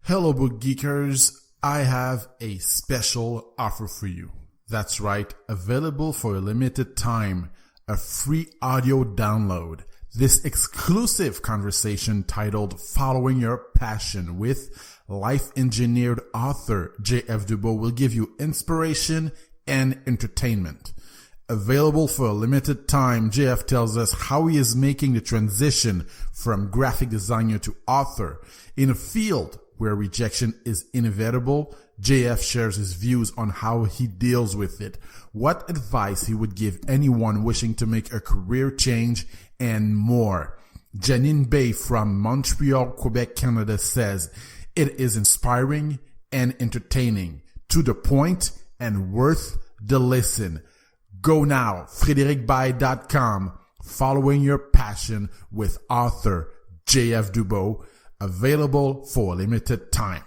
Hello, Book Geekers. I have a special offer for you. That's right, available for a limited time, a free audio download. This exclusive conversation titled Following Your Passion with life-engineered author J.F. Dubois will give you inspiration and entertainment. Available for a limited time, JF tells us how he is making the transition from graphic designer to author. In a field where rejection is inevitable, JF shares his views on how he deals with it, what advice he would give anyone wishing to make a career change, and more. Janine Bay from Montreal, Quebec, Canada says, it is inspiring and entertaining, to the point and worth the listen. Go now, frédéricbaye.com, Following Your Passion with author J.F. Dubois, available for a limited time.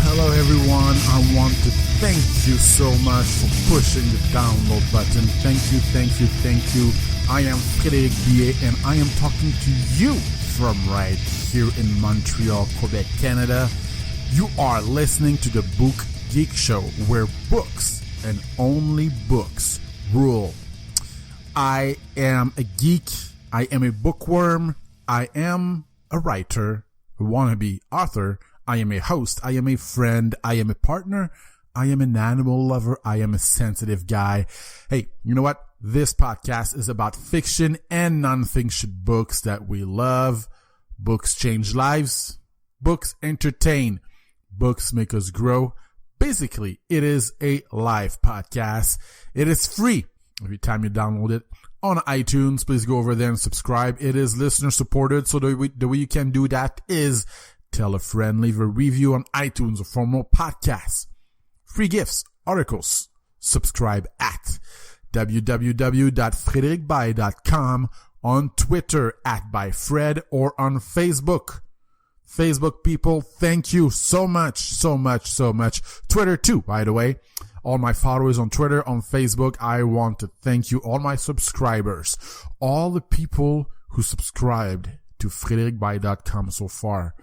Hello everyone. I want to thank you so much for pushing the download button. Thank you. I am Frédéric Baye and I am talking to you from right here in Montreal, Quebec, Canada. You are listening to the Book Geek Show, where books and only books rule. I am a geek. I am a bookworm. I am a writer, a wannabe author. I am a host. I am a friend. I am a partner. I am an animal lover. I am a sensitive guy. Hey, you know what? This podcast is about fiction and non-fiction books that we love. Books change lives. Books entertain. Books make us grow. Basically, it is a live podcast. It is free every time you download it on iTunes. Please go over there and subscribe. It is listener supported. So the way you can do that is tell a friend, leave a review on iTunes or for more podcasts, free gifts, articles. Subscribe at www.frédéricbaye.com, on Twitter at ByFred, or on Facebook. Facebook people, thank you so much. Twitter too, by the way. All my followers on Twitter, on Facebook, I want to thank you. All my subscribers, all the people who subscribed to frédéricbaye.com so far.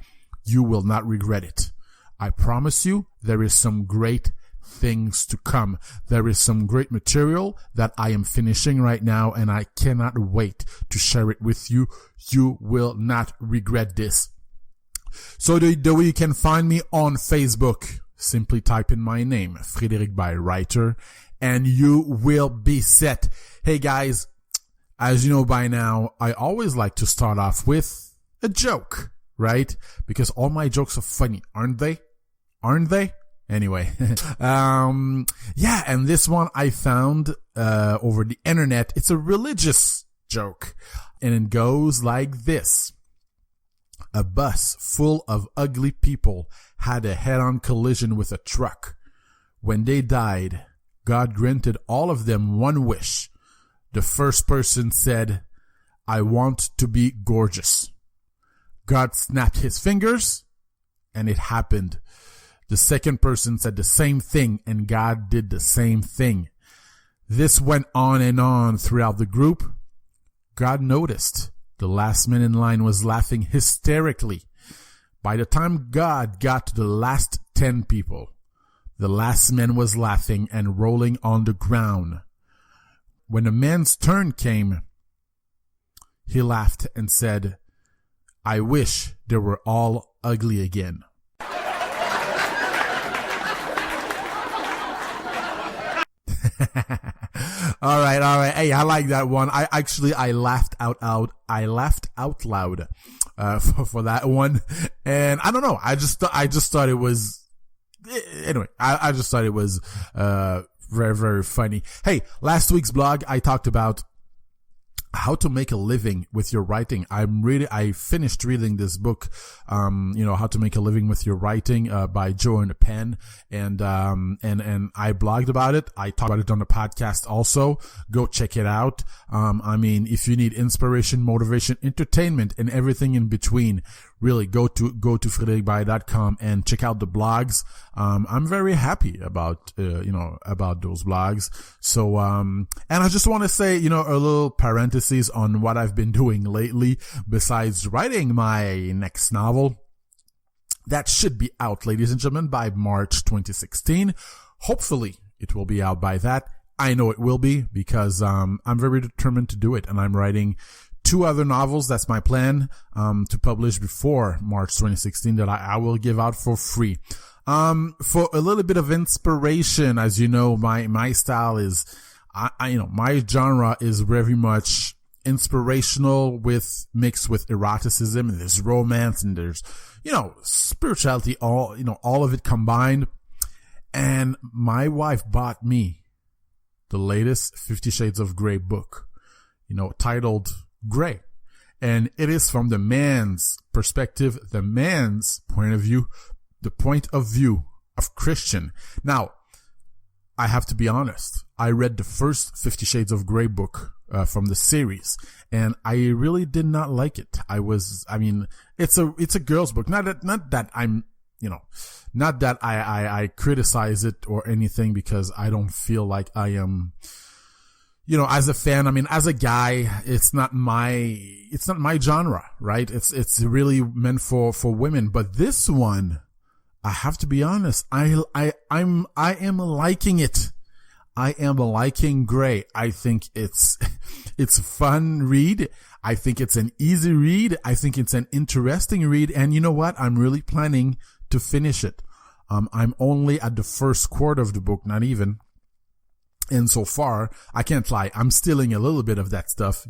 You will not regret it. I promise you, there is some great things to come. There is some great material that I am finishing right now, and I cannot wait to share it with you. You will not regret this. So the way you can find me on Facebook, simply type in my name, Frédéric Baye Writer, and you will be set. Hey guys, as you know by now, I always like to start off with a joke. Right? Because all my jokes are funny, aren't they? Anyway. Yeah, and this one I found, over the internet. It's a religious joke. And it goes like this. A bus full of ugly people had a head-on collision with a truck. When they died, God granted all of them one wish. The first person said, I want to be gorgeous. God snapped his fingers, and it happened. The second person said the same thing, and God did the same thing. This went on and on throughout the group. God noticed. The last man in line was laughing hysterically. By the time God got to the last 10 people, the last man was laughing and rolling on the ground. When the man's turn came, he laughed and said, I wish they were all ugly again. All right. Hey, I like that one. I laughed out loud. I laughed out loud, for that one. And I don't know. I just thought it was, anyway, I just thought it was, very, very funny. Hey, last week's blog, I talked about how to make a living with your writing. I finished reading this book, How to Make a Living with Your Writing, by Joanna Penn. And I blogged about it. I talked about it on the podcast also. Go check it out. If you need inspiration, motivation, entertainment, and everything in between, really go to frederickbaye.com and check out the blogs. I'm very happy about about those blogs. So, and I just want to say, a little parenthesis on what I've been doing lately besides writing my next novel. That should be out, ladies and gentlemen, by March 2016. Hopefully it will be out by that. I know it will be because, I'm very determined to do it, and I'm writing 2 other novels. That's my plan, to publish before March 2016 that I will give out for free. For a little bit of inspiration, as you know, my style is, my genre is very much inspirational mixed with eroticism, and there's romance, and there's, spirituality, all of it combined. And my wife bought me the latest 50 Shades of Grey book, titled Grey. And it is from the man's perspective, the man's point of view, the point of view of Christian. Now, I have to be honest. I read the first 50 Shades of Grey book from the series, and I really did not like it. It's a girl's book. Not that I'm, not that I criticize it or anything, because I don't feel like I am, as a fan, as a guy, it's not my genre, right? It's really meant for women. But this one, I have to be honest, I am liking it. I am liking Grey. I think it's a fun read. I think it's an easy read. I think it's an interesting read. And you know what? I'm really planning to finish it. I'm only at the first quarter of the book, not even. And so far, I can't lie, I'm stealing a little bit of that stuff.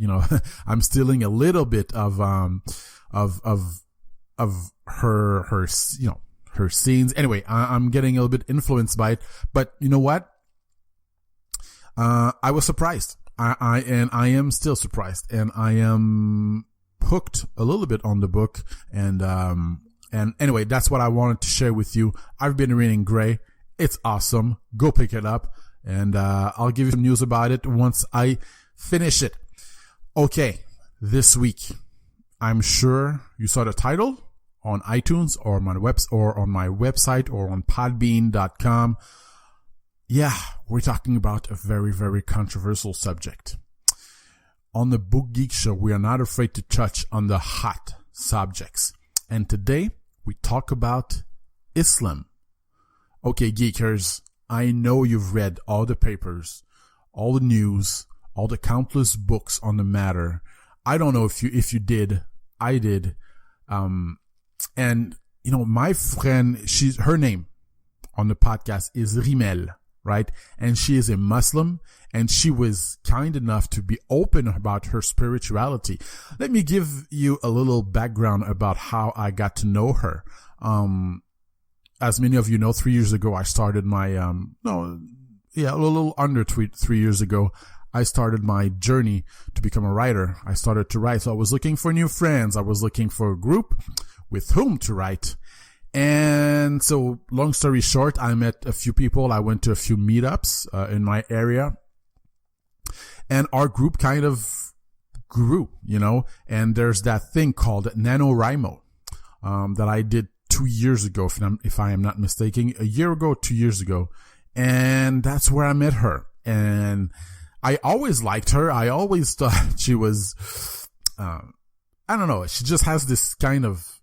I'm stealing a little bit of her, her scenes. Anyway, I'm getting a little bit influenced by it. But you know what? I was surprised. I am still surprised, and I am hooked a little bit on the book. And anyway, that's what I wanted to share with you. I've been reading Grey. It's awesome. Go pick it up, and I'll give you some news about it once I finish it. Okay, this week, I'm sure you saw the title on iTunes or on my website or on podbean.com. Yeah, we're talking about a very, very controversial subject. On the Book Geek show, we are not afraid to touch on the hot subjects. And today, we talk about Islam. Okay, Geekers, I know you've read all the papers, all the news, all the countless books on the matter. I don't know if you did. I did. And, my friend, her name on the podcast is Rimel. Right? And she is a Muslim, and she was kind enough to be open about her spirituality. Let me give you a little background about how I got to know her. As many of you know, 3 years ago, I started my, a little under 3 years ago, I started my journey to become a writer. I started to write. So I was looking for new friends. I was looking for a group with whom to write. And so, long story short, I met a few people. I went to a few meetups in my area, and our group kind of grew, and there's that thing called NaNoWriMo that I did 2 years ago, if I am not mistaken, a year ago, 2 years ago, and that's where I met her. And I always liked her. I always thought she was, I don't know, she just has this kind of,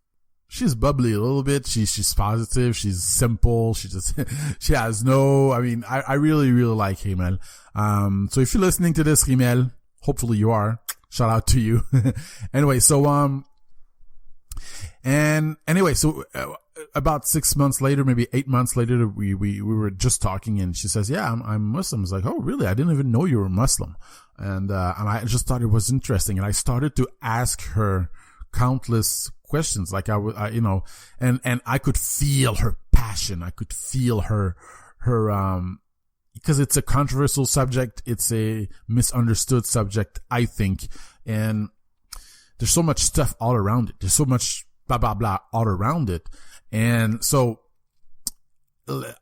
she's bubbly a little bit. She's positive. She's simple. She has no, I really, really like Rimel. So if you're listening to this, Rimel, hopefully you are. Shout out to you. Anyway, so, about 6 months later, maybe 8 months later, we were just talking, and she says, yeah, I'm Muslim. I was like, oh, really? I didn't even know you were Muslim. And I just thought it was interesting. And I started to ask her countless questions, like and I could feel her passion. I could feel her, because it's a controversial subject. It's a misunderstood subject, I think. And there's so much stuff all around it. There's so much blah, blah, blah all around it. And so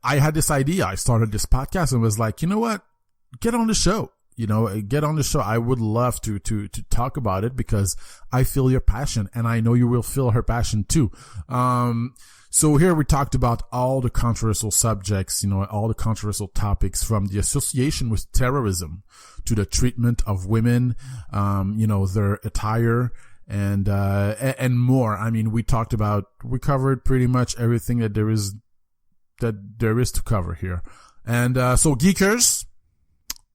I had this idea. I started this podcast and was like, you know what? Get on the show. get on the show. I would love to talk about it because I feel your passion and I know you will feel her passion too. So here we talked about all the controversial subjects, all the controversial topics, from the association with terrorism to the treatment of women, their attire and more. I mean, we covered pretty much everything that there is to cover here. And, so Geekers,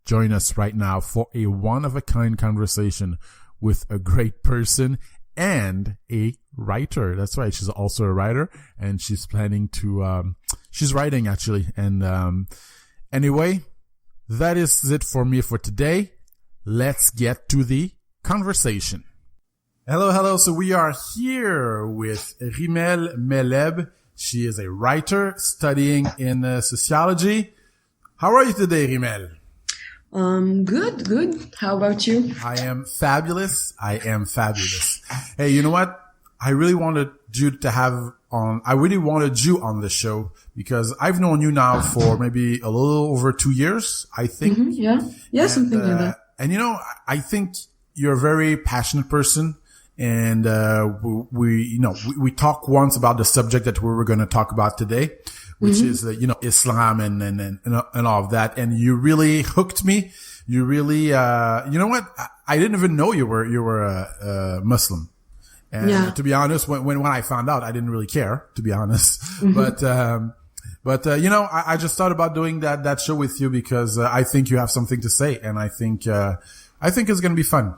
join us right now for a one-of-a-kind conversation with a great person and a writer. That's right. She's also a writer, and she's planning to, she's writing actually. And, anyway, that is it for me for today. Let's get to the conversation. Hello. So we are here with Rimel Meleb. She is a writer studying in sociology. How are you today, Rimel? Good. How about you? I am fabulous. Hey, you know what? I really wanted you on the show because I've known you now for maybe a little over 2 years, I think. Mm-hmm, yeah, something like that. And I think you're a very passionate person. And, we talked once about the subject that we were going to talk about today, which is, Islam and all of that. And you really hooked me. You really, you know what? I didn't even know you were a Muslim. And to be honest, when I found out, I didn't really care, to be honest. Mm-hmm. But I just thought about doing that show with you because, I think you have something to say, and I think it's going to be fun.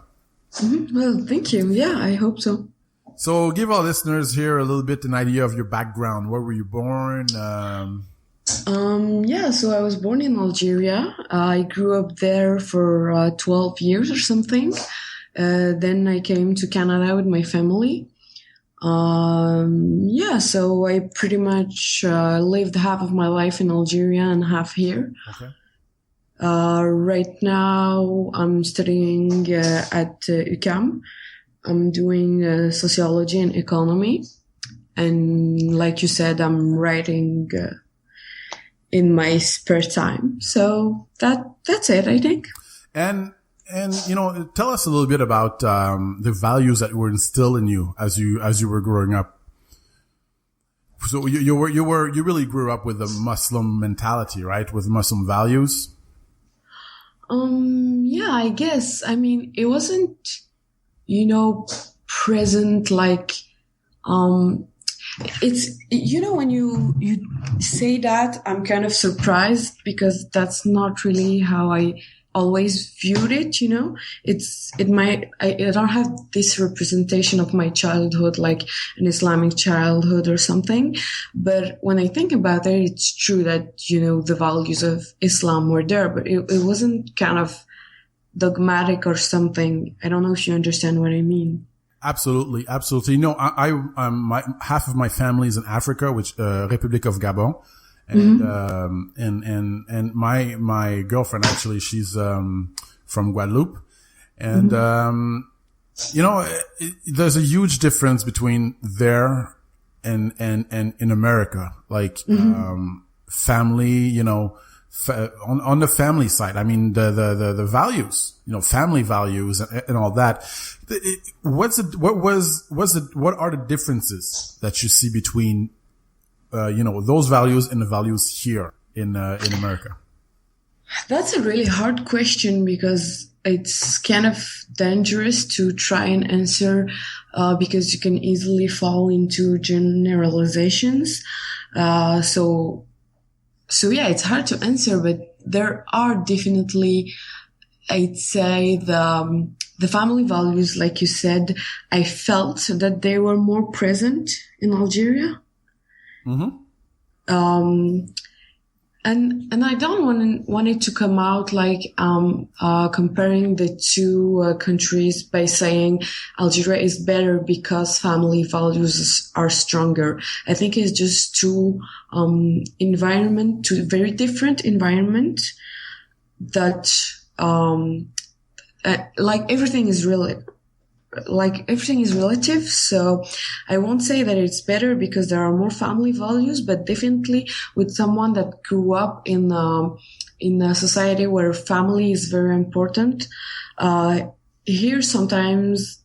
Mm-hmm. Well, thank you. Yeah, I hope so. So give our listeners here a little bit an idea of your background. Where were you born? So I was born in Algeria. I grew up there for 12 years or something. Then I came to Canada with my family. So I pretty much lived half of my life in Algeria and half here. Okay. Right now I'm studying at UQAM. I'm doing sociology and economy. And like you said, I'm writing in my spare time. So that's it, I think. And tell us a little bit about the values that were instilled in you as you were growing up. So you really grew up with a Muslim mentality, right? With Muslim values. I guess. I mean, it wasn't, present like, it's, when you say that, I'm kind of surprised because that's not really how I always viewed it, I don't have this representation of my childhood, like an Islamic childhood or something. But when I think about it, it's true that, the values of Islam were there, but it wasn't kind of dogmatic or something. I don't know if you understand what I mean. Absolutely. I'm half of my family is in Africa, which, Republic of Gabon. And, and my girlfriend, actually, she's, from Guadeloupe. And, there's a huge difference between there and in America. Like, family, on the family side, I mean, the values, family values and all that. What are the differences that you see between those values and the values here in America? That's a really hard question because it's kind of dangerous to try and answer, because you can easily fall into generalizations. So yeah, it's hard to answer, but there are definitely, I'd say the family values, like you said, I felt that they were more present in Algeria. Mm-hmm. And I don't want it to come out like, comparing the two countries by saying Algeria is better because family values are stronger. I think it's just two very different environment that, like everything is relative. So I won't say that it's better because there are more family values, but definitely with someone that grew up in in a society where family is very important. Here, sometimes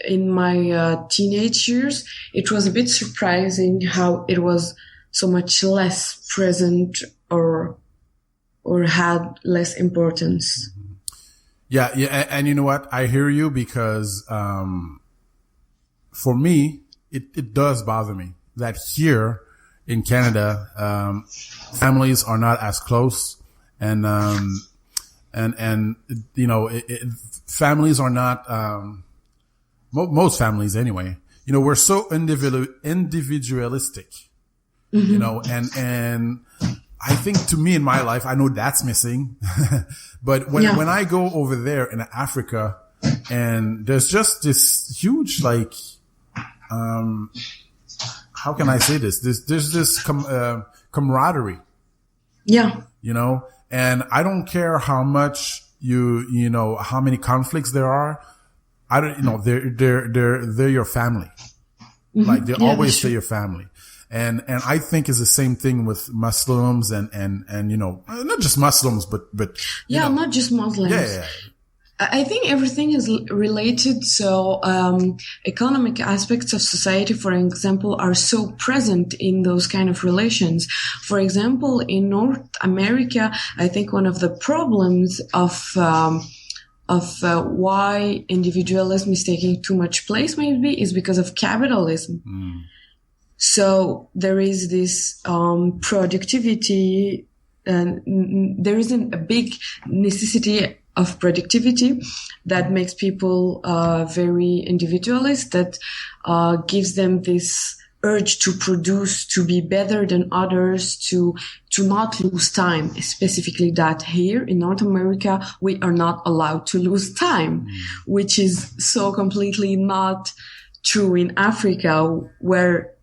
in my teenage years, it was a bit surprising how it was so much less present or had less importance. Yeah, and you know what? I hear you because for me, it does bother me that here in Canada, families are not as close, and you know, families are not. Most families anyway, you know, we're so individualistic, you know, and I think to me in my life, I know that's missing, but when I go over there in Africa and there's just this huge, like, how can I say this? There's this camaraderie. Yeah. You know, and I don't care how much you know, how many conflicts there are. I don't, you know, they're your family. Mm-hmm. Like they always say your family. And I think it's the same thing with Muslims and, you know, not just Muslims, but, yeah, know. Not just Muslims. Yeah. I think everything is related. So, economic aspects of society, for example, are so present in those kind of relations. For example, in North America, I think one of the problems of why individualism is taking too much place maybe is because of capitalism. Mm. So there is this productivity, and there isn't a big necessity of productivity that makes people very individualist, that gives them this urge to produce, to be better than others, to not lose time. Specifically that here in North America, we are not allowed to lose time, which is so completely not true in Africa, where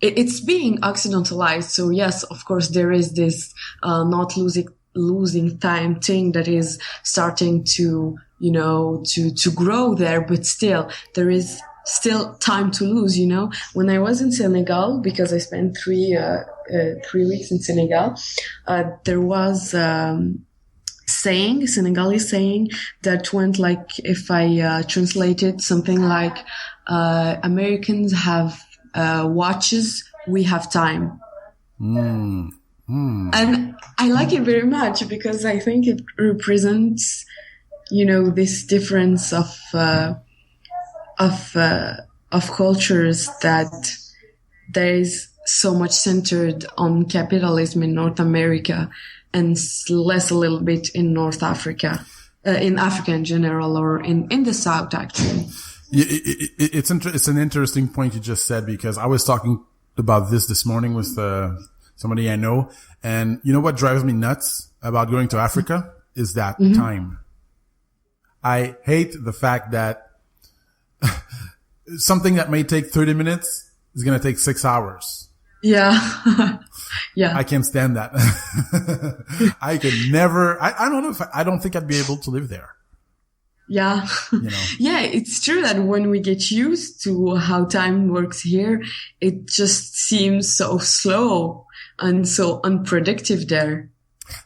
it's being occidentalized. So yes, of course, there is this not losing time thing that is starting to, you know, to grow there, but still there is still time to lose, you know. When I was in Senegal, because I spent 3 weeks in Senegal, there was Senegalese saying that went like, if I translated something like, Americans have watches, we have time. And I like it very much because I think it represents, you know, this difference of cultures, that there is so much centered on capitalism in North America and less a little bit in North Africa, in Africa in general, or in the South actually. It's an interesting point you just said, because I was talking about this morning with somebody I know, and you know what drives me nuts about going to Africa is that time. I hate the fact that something that may take 30 minutes is going to take 6 hours. Yeah. Yeah. I can't stand that. I could never, I don't know I don't think I'd be able to live there. Yeah. You know? Yeah, it's true that when we get used to how time works here, it just seems so slow and so unpredictable there.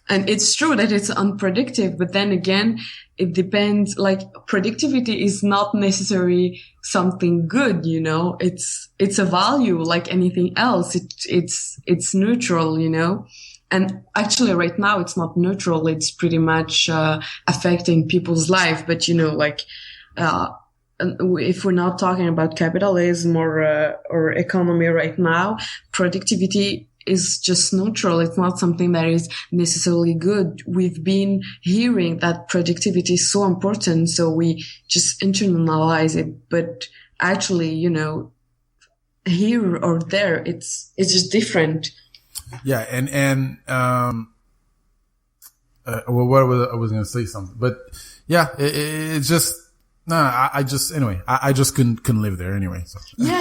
And it's true that it's unpredictable, but then again, it depends, like productivity is not necessarily something good, you know, it's a value like anything else. It's neutral, you know. And actually right now it's not neutral. It's pretty much, affecting people's life. But, you know, like, if we're not talking about capitalism or economy right now, productivity is just neutral. It's not something that is necessarily good. We've been hearing that productivity is so important, so we just internalize it. But actually, you know, here or there, it's just different. Yeah, and well, what I was going to say something, but yeah, it's just. I just couldn't live there anyway. So. Yeah.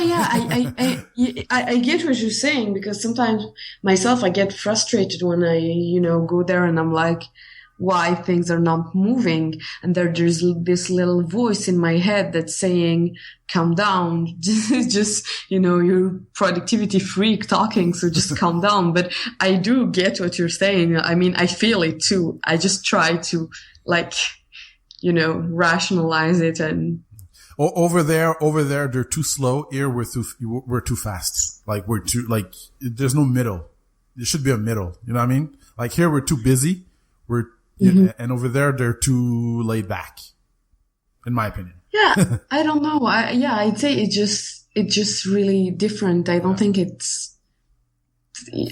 I get what you're saying, because sometimes myself, I get frustrated when I, you know, go there and I'm like, why things are not moving. And there's this little voice in my head that's saying, calm down, just, you're productivity freak talking, so just calm down. But I do get what you're saying. I mean, I feel it too. I just try to rationalize it. And over there, they're too slow. Here, we're too fast. Like, there's no middle. There should be a middle. You know what I mean? Like, here, we're too busy. And over there, they're too laid back, in my opinion. Yeah, I don't know. I'd say it's just really different. I don't think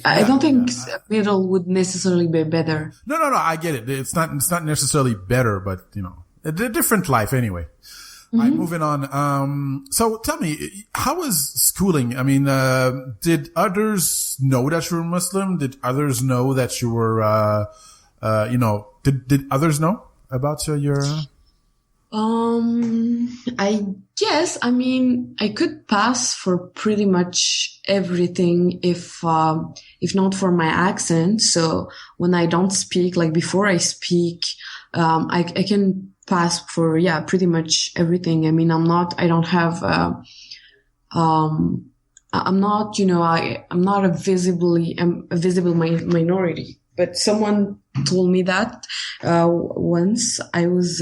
I don't think middle would necessarily be better. No, I get it. It's not necessarily better, but, a different life anyway. Mm-hmm. All right, moving on. So tell me, how was schooling? I mean, did others know that you were Muslim? Did others know that you were, did others know about your? I guess, I mean, I could pass for pretty much everything if not for my accent. So when I don't speak, like before I speak, I can pass for, pretty much everything. I mean, I'm not a visible minority, but someone told me that, once I was,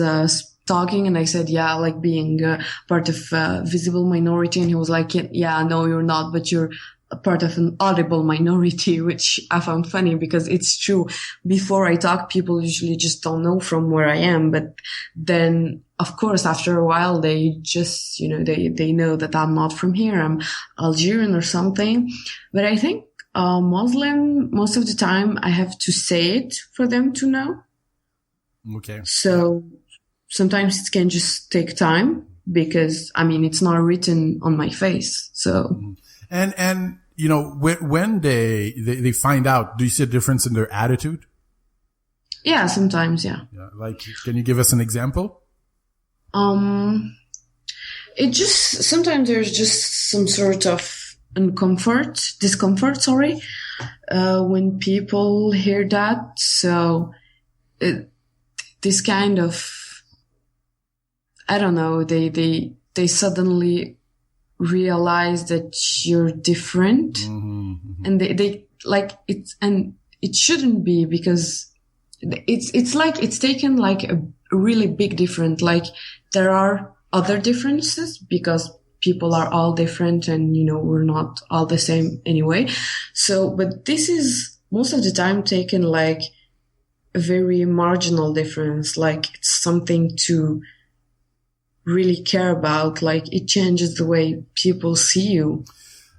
talking and I said, like being part of a visible minority. And he was like, no, you're not, but you're a part of an audible minority, which I found funny because it's true. Before I talk, people usually just don't know from where I am. But then, of course, after a while, they just, they know that I'm not from here. I'm Algerian or something. But I think, Muslim, most of the time I have to say it for them to know. Okay. So sometimes it can just take time because, I mean, it's not written on my face. So. And, when they find out, do you see a difference in their attitude? Yeah, sometimes. Yeah. Like, can you give us an example? Sometimes there's just some sort of discomfort, when people hear that. So this kind of, I don't know, they suddenly realize that you're different, and they like it, and it shouldn't be, because it's like it's taken like a really big difference. Like there are other differences because people are all different, and we're not all the same anyway. So, but this is most of the time taken like a very marginal difference, like it's something to really care about, like it changes the way people see you.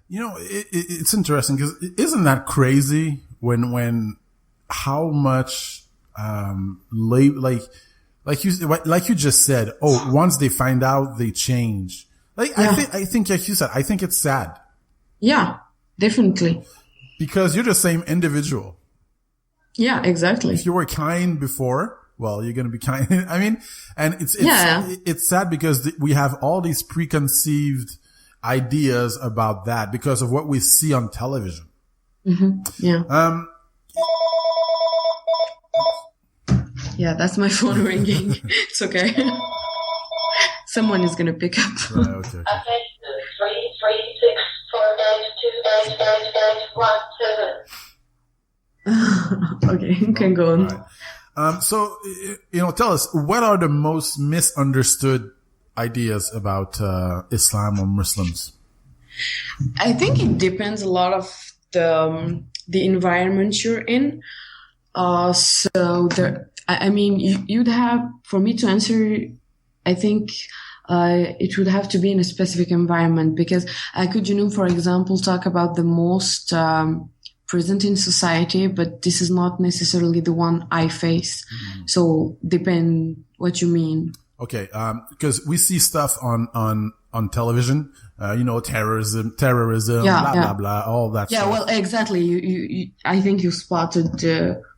It's interesting because isn't that crazy when how much like you just said, once they find out they change. Like I think like you said, I think it's sad. Yeah, definitely. Because you're the same individual. Yeah, exactly. If you were kind before, well, you're going to be kind. I mean, and it's sad because we have all these preconceived ideas about that because of what we see on television. Mm-hmm. Yeah. Yeah, that's my phone ringing. It's okay. Someone is going to pick up. Right, okay. 3, 3, 6, 4, 9, 2, 1, 2. Okay, you can go on. Right. So, tell us, what are the most misunderstood ideas about Islam or Muslims? I think it depends a lot of the environment you're in. You'd have, for me to answer, I think it would have to be in a specific environment, because I could, for example, talk about the most present in society, but this is not necessarily the one I face. Mm-hmm. So depend what you mean. Okay, because we see stuff on television, terrorism, blah, blah, all that stuff. Yeah, well, exactly. You I think you spotted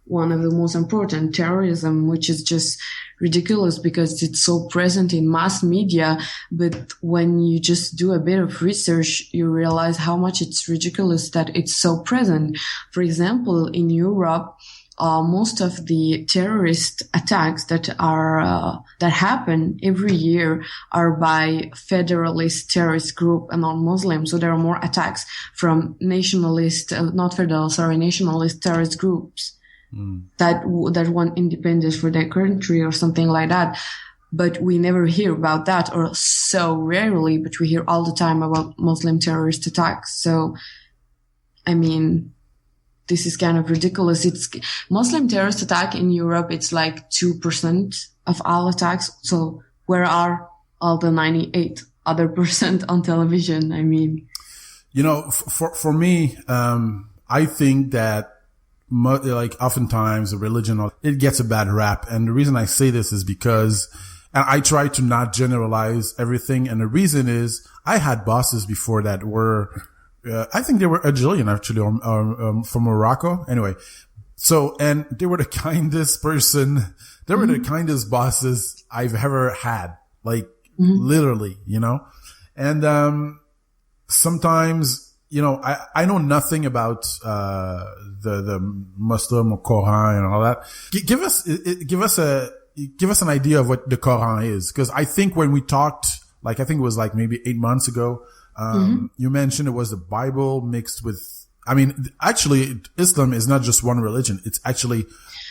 one of the most important, terrorism, which is just ridiculous because it's so present in mass media. But when you just do a bit of research, you realize how much it's ridiculous that it's so present. For example, in Europe, most of the terrorist attacks that are that happen every year are by federalist terrorist group and non-Muslim. So there are more attacks from nationalist terrorist groups that want independence for their country or something like that. But we never hear about that, or so rarely, but we hear all the time about Muslim terrorist attacks. So, I mean, this is kind of ridiculous. It's Muslim terrorist attack in Europe. It's like 2% of all attacks. So where are all the 98 other percent on television? I mean, for me, I think that like oftentimes the religion, it gets a bad rap. And the reason I say this is because I try to not generalize everything. And the reason is I had bosses before that were, I think they were Algerian actually, or from Morocco. Anyway. So, and they were the kindest person. They were the kindest bosses I've ever had. Like literally, and, sometimes, I know nothing about, the Muslim or Quran and all that. Give us an idea of what the Quran is. Cause I think when we talked, like, I think it was like maybe 8 months ago, you mentioned it was the Bible mixed with, actually Islam is not just one religion. It's actually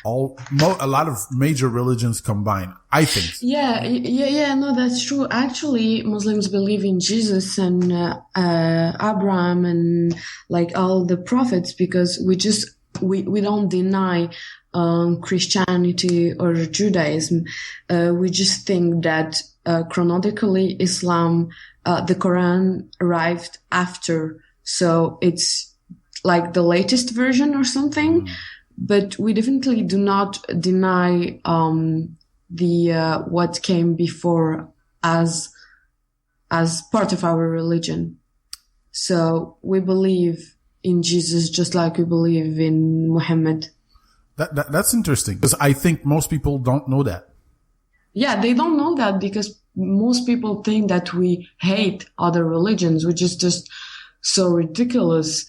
a lot of major religions combined, I think. Yeah, no, that's true. Actually, Muslims believe in Jesus and, Abraham and like all the prophets, because we don't deny, Christianity or Judaism. We just think that, chronologically Islam, the Quran arrived after. So it's like the latest version or something. But we definitely do not deny what came before as part of our religion. So we believe in Jesus just like we believe in Muhammad. That's interesting, because I think most people don't know that. Yeah, they don't know that because most people think that we hate other religions, which is just so ridiculous.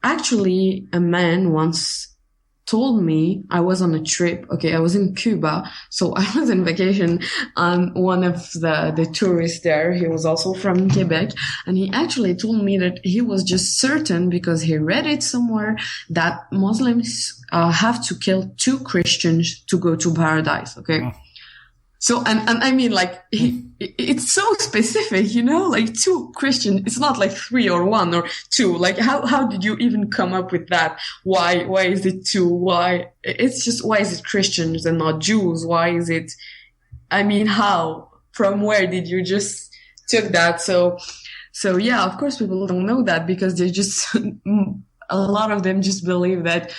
Actually, a man once told me, I was on a trip. Okay, I was in Cuba, so I was on vacation, and one of the tourists there, he was also from Quebec, and he actually told me that he was just certain, because he read it somewhere, that Muslims have to kill 2 Christians to go to paradise. Okay. So, and I mean, like, it's so specific, like 2 Christian. It's not like 3 or 1 or 2. Like, how did you even come up with that? Why is it 2? Why? It's just, why is it Christians and not Jews? Why is it, how? From where did you just took that? So yeah, of course people don't know that, because they just, a lot of them just believe that,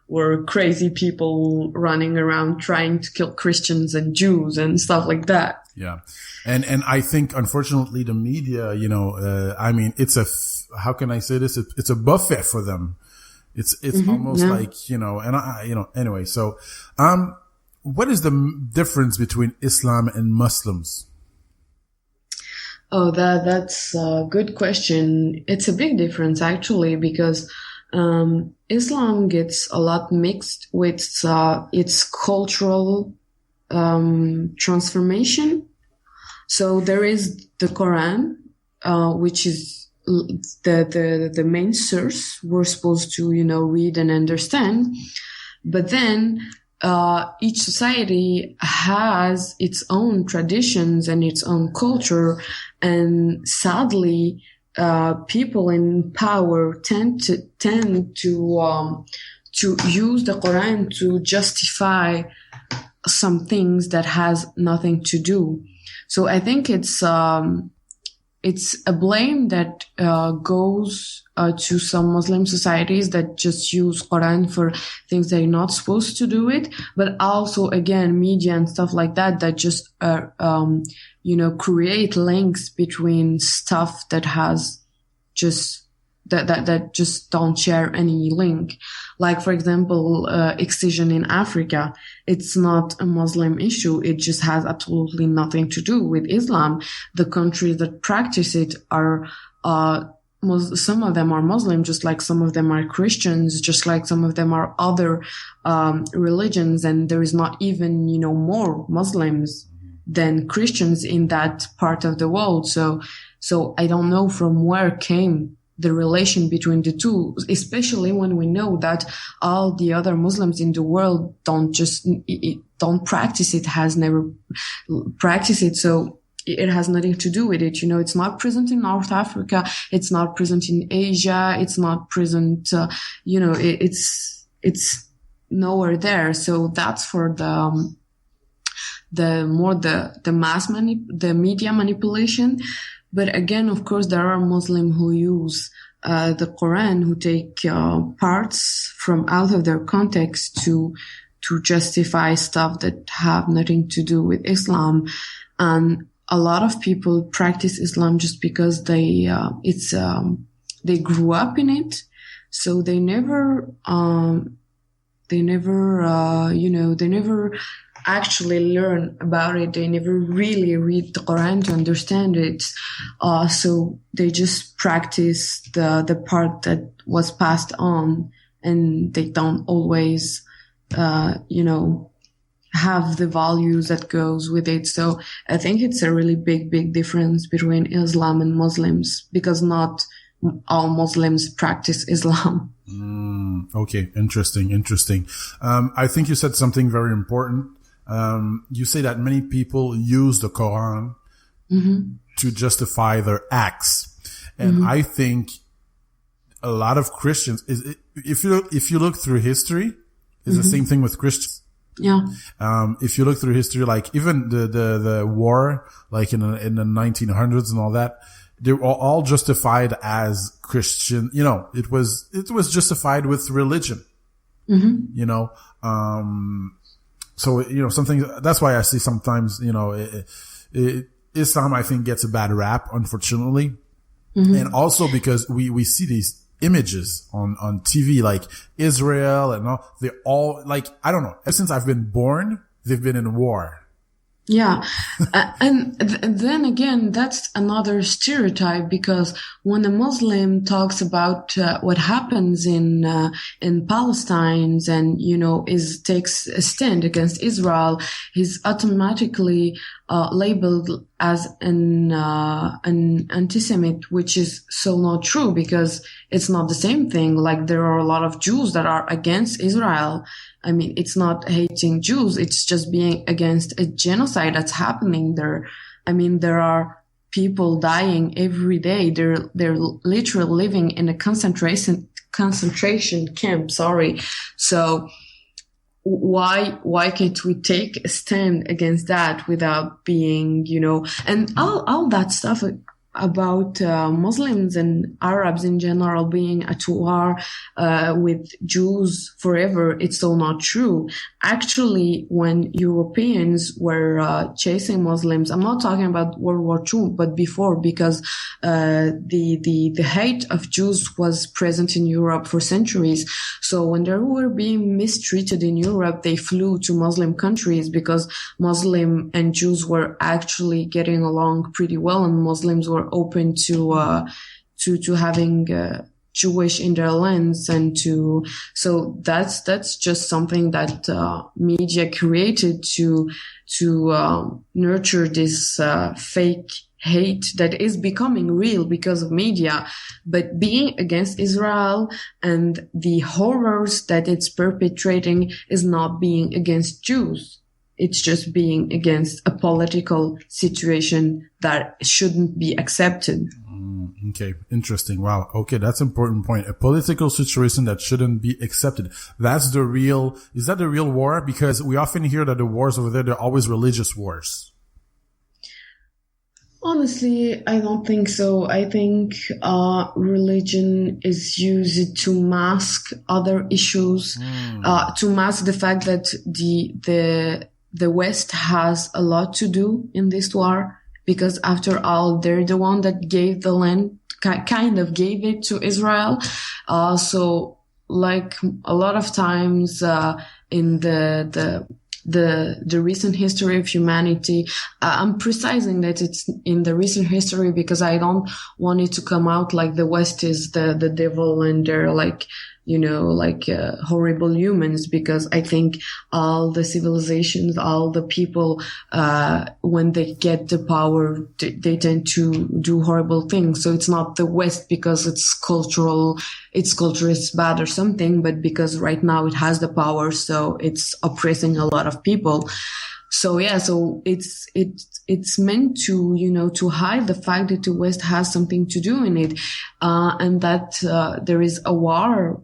we're crazy people running around trying to kill Christians and Jews and stuff like that. Yeah. And I think, unfortunately, the media, how can I say this? It's a buffet for them. It's almost like, anyway. So, what is the difference between Islam and Muslims? Oh, that's a good question. It's a big difference, actually, because Islam gets a lot mixed with its cultural transformation. So there is the Quran, which is the main source we're supposed to, read and understand. But then each society has its own traditions and its own culture, and sadly, people in power tend to use the Quran to justify some things that has nothing to do. So I think it's a blame that goes to some Muslim societies that just use Quran for things they're not supposed to do it, but also again media and stuff like that just create links between stuff that has just that just don't share any link. Like, for example, excision in Africa. It's not a Muslim issue. It just has absolutely nothing to do with Islam. The countries that practice it are some of them are Muslim, just like some of them are Christians, just like some of them are other religions, and there is not even, more Muslims than Christians in that part of the world. So I don't know from where came the relation between the two, especially when we know that all the other Muslims in the world don't practice it, has never practiced it. So it has nothing to do with it. It's not present in North Africa. It's not present in Asia. It's not present, it's nowhere there. So that's for the media manipulation. But again, of course, there are Muslims who use the Quran, who take parts from out of their context to justify stuff that have nothing to do with Islam. And a lot of people practice Islam just because they grew up in it, so they never actually learn about it. They never really read the Quran to understand it. So they just practice the part that was passed on, and they don't always, have the values that goes with it. So I think it's a really big difference between Islam and Muslims, because not all Muslims practice Islam. Okay. Interesting. I think you said something very important. You say that many people use the Quran to justify their acts. And I think a lot of Christians if you look through history, it's the same thing with Christians. Yeah. If you look through history, like even the war, like in the 1900s and all that, they were all justified as Christian. It was justified with religion. So, something, that's why I see sometimes, Islam, I think, gets a bad rap, unfortunately. And also because we see these images on TV, like Israel and all, they're all like, I don't know, ever since I've been born, they've been in war. Yeah. And then again, that's another stereotype, because when a Muslim talks about what happens in Palestine and, takes a stand against Israel, he's automatically labeled as an anti-Semite, which is so not true, because it's not the same thing. Like, there are a lot of Jews that are against Israel. I mean, it's not hating Jews. It's just being against a genocide that's happening there. I mean, there are people dying every day. They're literally living in a concentration camp. Sorry. So why can't we take a stand against that without being, and all that stuff about Muslims and Arabs in general being at war with Jews forever, it's all not true. Actually, when Europeans were chasing Muslims, I'm not talking about World War II, but before, because the hate of Jews was present in Europe for centuries. So when they were being mistreated in Europe, they flew to Muslim countries, because Muslim and Jews were actually getting along pretty well, and Muslims were open to having Jewish in their lands, so that's just something that media created to nurture this fake hate that is becoming real because of media. But being against Israel and the horrors that it's perpetrating is not being against Jews. It's just being against a political situation that shouldn't be accepted. Okay. Interesting. Wow. Okay. That's an important point. A political situation that shouldn't be accepted. Is that the real war? Because we often hear that the wars over there, they're always religious wars. Honestly, I don't think so. I think religion is used to mask other issues, to mask the fact that the West has a lot to do in this war, because after all, they're the one that gave the land, kind of gave it to Israel. So like a lot of times, in the the recent history of humanity. I'm precising that it's in the recent history because I don't want it to come out like the West is the devil and they're like, horrible humans, because I think all the civilizations, all the people, when they get the power, they tend to do horrible things. So it's not the West because its culture is bad or something, but because right now it has the power, so it's oppressing a lot of people. So yeah, so it's meant to, to hide the fact that the West has something to do in it, and that, there is a war,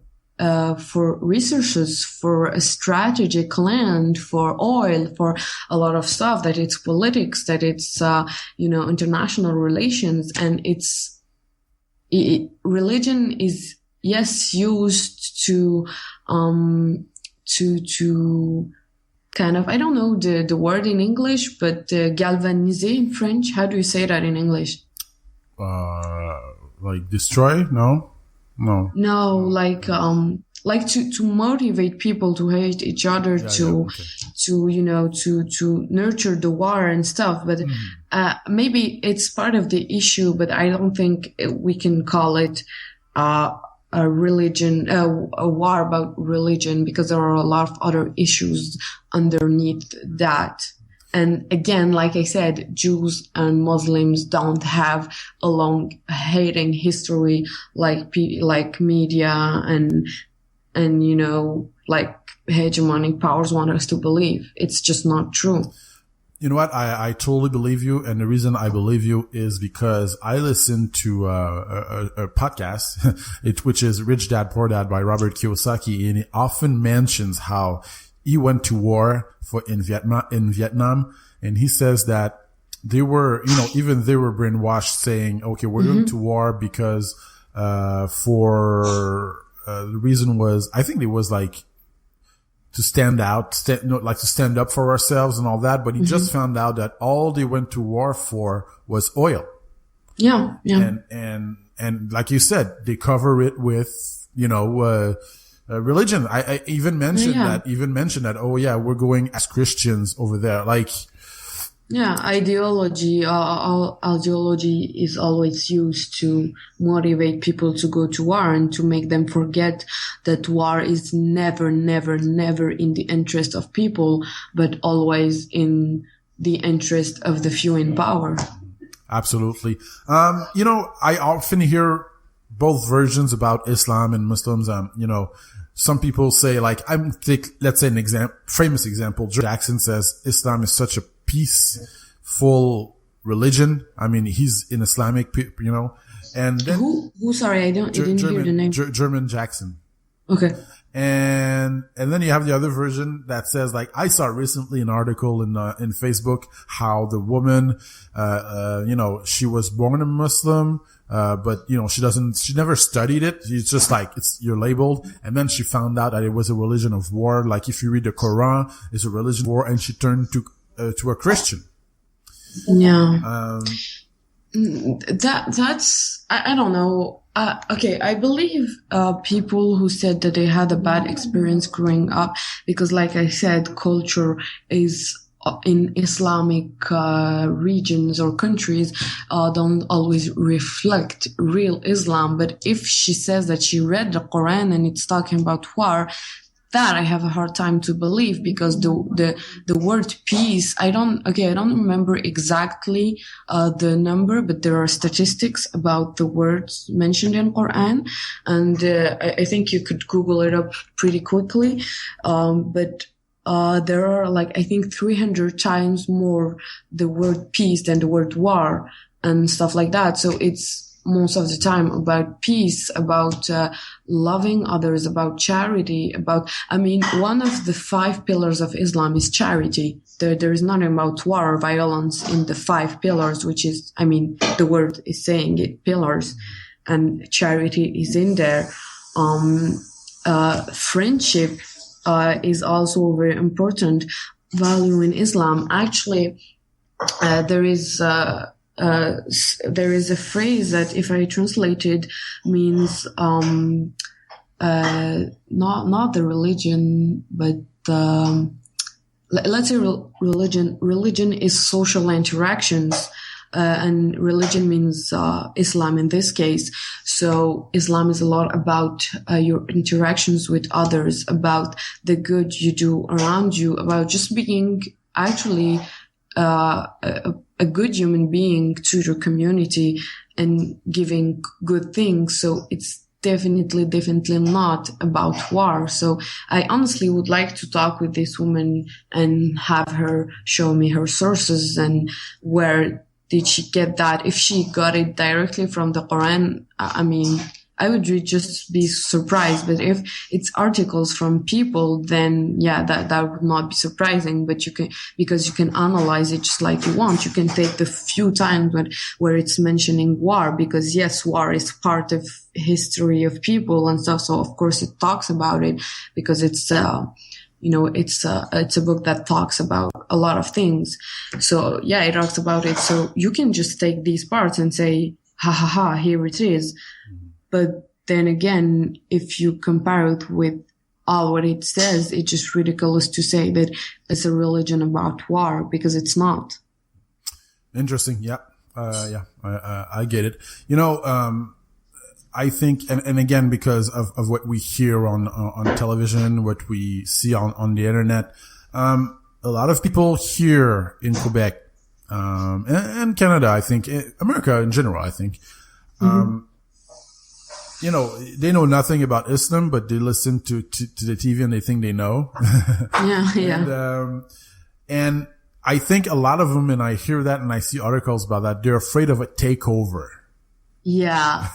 for resources, for a strategic land, for oil, for a lot of stuff, that it's politics, that it's, international relations, and religion is, yes, used to kind of, I don't know the word in English, but galvaniser in French. How do you say that in English? Like destroy? No, like to motivate people to hate each other, to nurture the war and stuff. But maybe it's part of the issue, but I don't think we can call it a war about religion, because there are a lot of other issues underneath that. And again, like I said, Jews and Muslims don't have a long hating history like media and like hegemonic powers want us to believe. It's just not true. You know what? I totally believe you. And the reason I believe you is because I listen to a podcast, which is Rich Dad, Poor Dad by Robert Kiyosaki. And he often mentions how he went to war in Vietnam. And he says that they were, even they were brainwashed saying, okay, we're going to war because, the reason was, I think it was like to stand out, to stand up for ourselves and all that. But he just found out that all they went to war for was oil. Yeah. Yeah. And like you said, they cover it with, religion. I even mentioned that, oh yeah, we're going as Christians over there. Like, yeah, ideology is always used to motivate people to go to war and to make them forget that war is never, never, never in the interest of people, but always in the interest of the few in power. Absolutely. I often hear both versions about Islam and Muslims. Some people say, like, let's say famous example, Jackson says Islam is such a peaceful religion. I mean, he's an Islamic, and then who? Sorry, I didn't hear the name. German Jackson. Okay. And then you have the other version that says, like, I saw recently an article in Facebook how the woman, she was born a Muslim, but she never studied it. It's just like, you're labeled. And then she found out that it was a religion of war. Like, if you read the Quran, it's a religion of war, and she turned to a Christian. Yeah. That's, I don't know. Okay, I believe people who said that they had a bad experience growing up, because like I said, culture is in Islamic regions or countries don't always reflect real Islam. But if she says that she read the Quran and it's talking about war, that I have a hard time to believe, because the word peace, I don't remember exactly the number, but there are statistics about the words mentioned in Quran, and I think you could Google it up pretty quickly. But there are, like, I think 300 times more the word peace than the word war and stuff like that. So it's most of the time about peace, about loving others, about charity, one of the 5 pillars of Islam is charity. There is nothing about war or violence in the 5 pillars, which is, the word is saying it, pillars, and charity is in there. Friendship is also a very important value in Islam. Actually, there is a phrase that, if I translate it, means not the religion, but let's say religion is social interactions, and religion means Islam in this case. So Islam is a lot about your interactions with others, about the good you do around you, about just being actually a good human being to your community and giving good things. So it's definitely not about war. So I honestly would like to talk with this woman and have her show me her sources and where did she get that. If she got it directly from the Quran, I mean, I would just be surprised. But if it's articles from people, then yeah, that would not be surprising. But because you can analyze it just like you want. You can take the few times where it's mentioning war, because yes, war is part of history of people and stuff. So of course it talks about it because it's it's a book that talks about a lot of things. So yeah, it talks about it. So you can just take these parts and say, ha ha ha, here it is. But then again, if you compare it with all what it says, it's just ridiculous to say that it's a religion about war, because it's not. Interesting. Yeah. I get it. I think, and again, because of what we hear on television, what we see on the internet, a lot of people here in Quebec, and Canada, I think, America in general, I think, they know nothing about Islam, but they listen to the TV and they think they know. Yeah. And I think a lot of them, and I hear that and I see articles about that, they're afraid of a takeover. Yeah.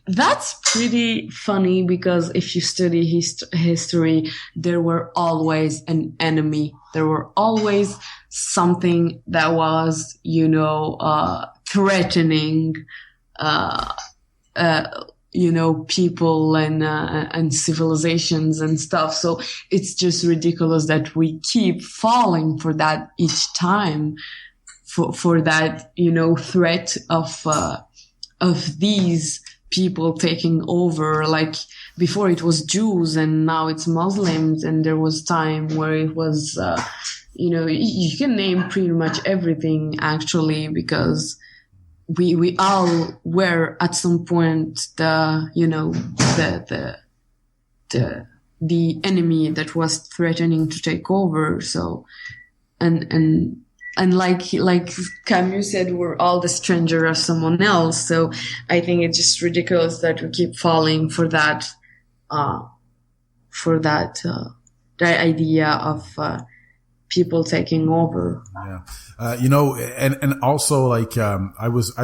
That's pretty funny, because if you study history, there were always an enemy. There were always something that was, threatening, people and civilizations and stuff. So it's just ridiculous that we keep falling for that each time, for that, threat of these people taking over. Like before it was Jews and now it's Muslims, and there was time where it was, you can name pretty much everything actually, because we all were at some point the enemy that was threatening to take over. So, and like Camus said, we're all the stranger of someone else. So I think it's just ridiculous that we keep falling for that idea of people taking over. Yeah. And also I was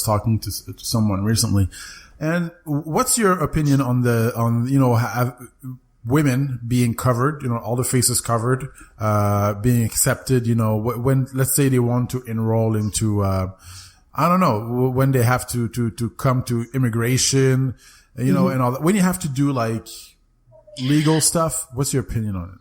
talking to someone recently, and what's your opinion on women being covered, all the faces covered, being accepted, when, let's say they want to enroll into, when they have to come to immigration, and all that, when you have to do like legal stuff, what's your opinion on it?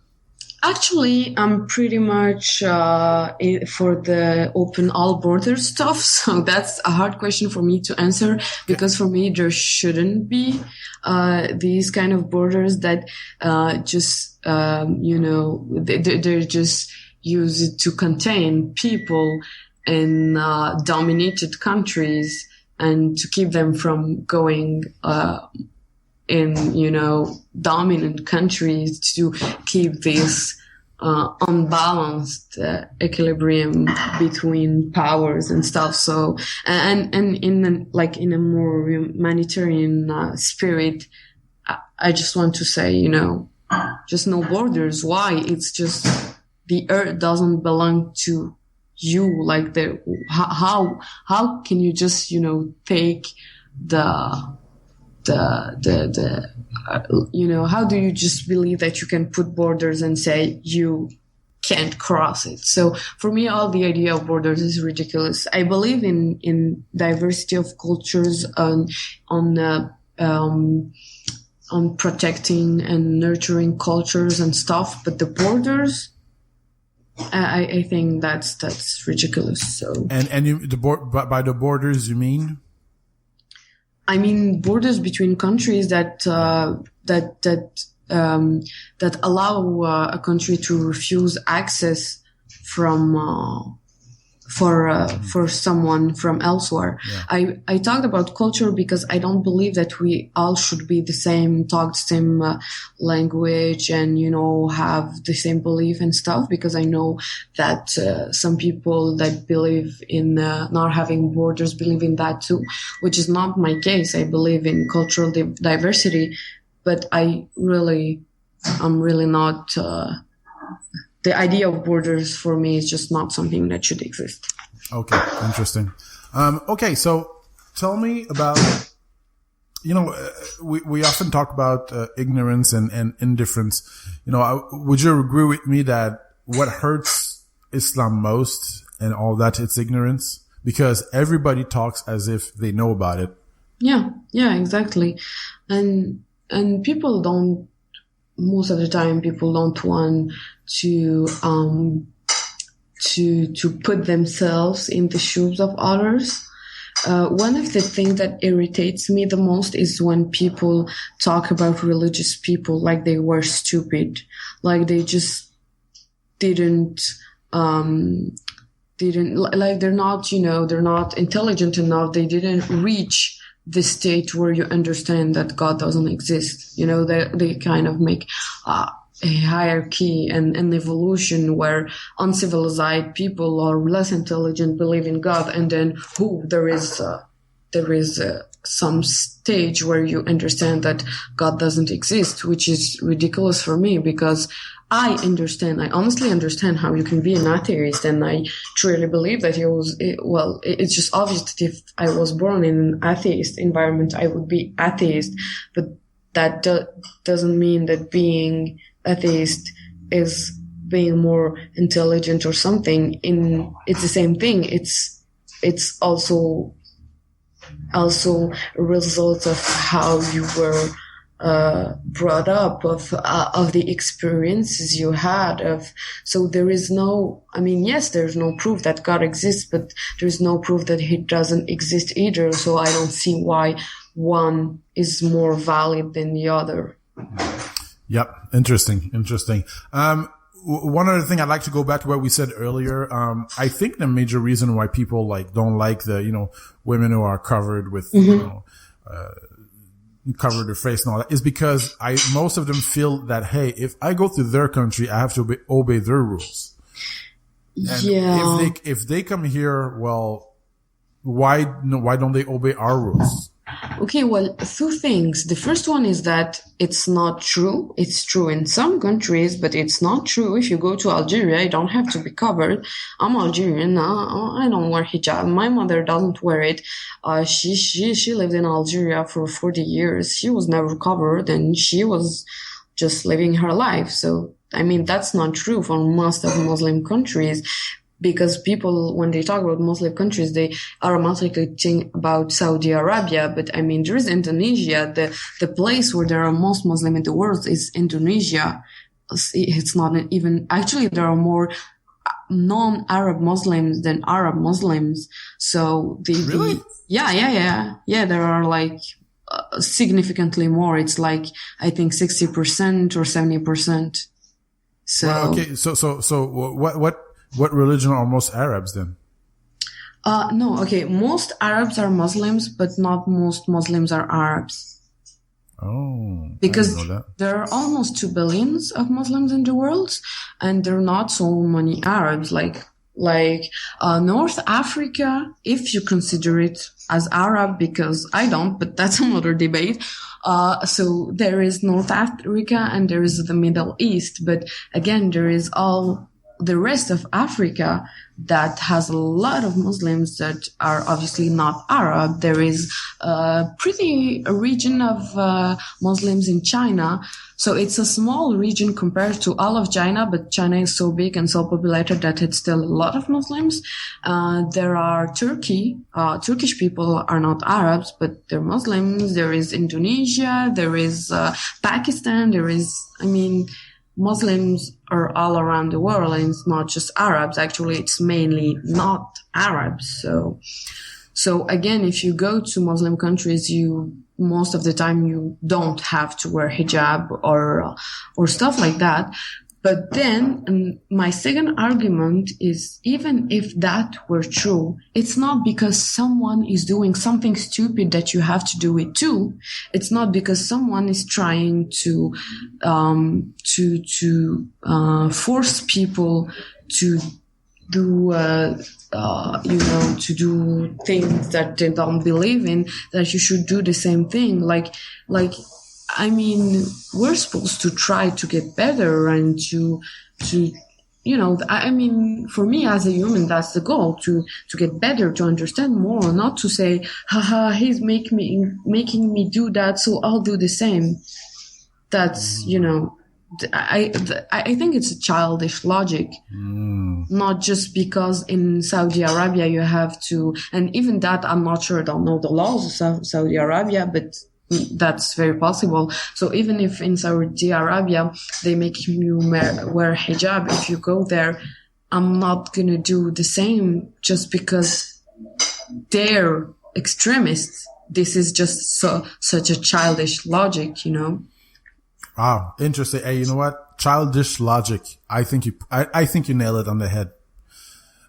Actually, I'm pretty much for the open all borders stuff. So that's a hard question for me to answer, because for me, there shouldn't be these kind of borders that they're just used to contain people in dominated countries and to keep them from going in, dominant countries, to keep this unbalanced equilibrium between powers and stuff. So, and in a more humanitarian spirit, I just want to say, just no borders. Why? It's just the earth doesn't belong to you. Like how can you just, take how do you just believe that you can put borders and say you can't cross it? So for me, all the idea of borders is ridiculous. I believe in diversity of cultures, on protecting and nurturing cultures and stuff, but the borders, I think that's ridiculous. So by the borders you mean? I mean borders between countries that that allow a country to refuse access from for someone from elsewhere. Yeah. I talked about culture because I don't believe that we all should be the same, talk the same language, and have the same belief and stuff. Because I know that some people that believe in not having borders believe in that too, which is not my case. I believe in cultural diversity, but I'm really not. The idea of borders for me is just not something that should exist. Okay, interesting. Okay, so tell me about, we often talk about ignorance and indifference. Would you agree with me that what hurts Islam most and all that, it's ignorance? Because everybody talks as if they know about it. Yeah, exactly. And people don't, most of the time, people don't want to put themselves in the shoes of others. One of the things that irritates me the most is when people talk about religious people like they were stupid, like they just didn't like they're not intelligent enough. They didn't reach the state where you understand that God doesn't exist. They kind of make a hierarchy and an evolution where uncivilized people or less intelligent believe in God, and then there is some stage where you understand that God doesn't exist, which is ridiculous for me, because I honestly understand how you can be an atheist, and I truly believe that it's just obvious that if I was born in an atheist environment, I would be atheist, but that doesn't mean that being atheist is being more intelligent or something. It's the same thing. It's also a result of how you were brought up, of the experiences you had so there is no, yes, there's no proof that God exists, but there's no proof that he doesn't exist either. So I don't see why one is more valid than the other. Yep. Interesting. One other thing, I'd like to go back to what we said earlier. I think the major reason why people don't like the, women who are covered with, cover their face and all that is because most of them feel that, hey, if I go to their country, I have to obey their rules. And if they come here, well, why don't they obey our rules? Okay, well, two things. The first one is that it's not true. It's true in some countries, but it's not true. If you go to Algeria, you don't have to be covered. I'm Algerian. I don't wear hijab. My mother doesn't wear it. She lived in Algeria for 40 years. She was never covered, and she was just living her life. So, that's not true for most of Muslim countries. Because people, when they talk about Muslim countries, they automatically think about Saudi Arabia. But there is Indonesia. The place where there are most Muslim in the world is Indonesia. It's not even, actually there are more non-Arab Muslims than Arab Muslims. So really? Yeah. There are significantly more. It's I think 60% or 70%. So. Well, okay. So what religion are most Arabs then? No, okay. Most Arabs are Muslims, but not most Muslims are Arabs. Oh. Because there are almost 2 billion of Muslims in the world, and there are not so many Arabs. North Africa, if you consider it as Arab, because I don't, but that's another debate. So there is North Africa and there is the Middle East, but again, there is all the rest of Africa that has a lot of Muslims that are obviously not Arab. There is a region of Muslims in China. So it's a small region compared to all of China, but China is so big and so populated that it's still a lot of Muslims. There are Turkish people are not Arabs, but they're Muslims. There is Indonesia. There is Pakistan. There is, Muslims are all around the world, and it's not just Arabs. Actually, it's mainly not Arabs. So again, if you go to Muslim countries, you most of the time you don't have to wear hijab or stuff like that. But then my second argument is, even if that were true, it's not because someone is doing something stupid that you have to do it too. It's not because someone is trying to force people to do, to do things that they don't believe in, that you should do the same thing. I mean, we're supposed to try to get better and to, I mean, for me as a human, that's the goal, to get better, to understand more, not to say, haha, he's making me do that, so I'll do the same. That's, I think it's a childish logic, not just because in Saudi Arabia you have to, and even that, I'm not sure, I don't know the laws of Saudi Arabia, but that's very possible. So even if in Saudi Arabia they make you wear hijab, if you go there, I'm not gonna do the same just because they're extremists. This is just such a childish logic, Wow, interesting. Hey, you know what? Childish logic. I think you nail it on the head.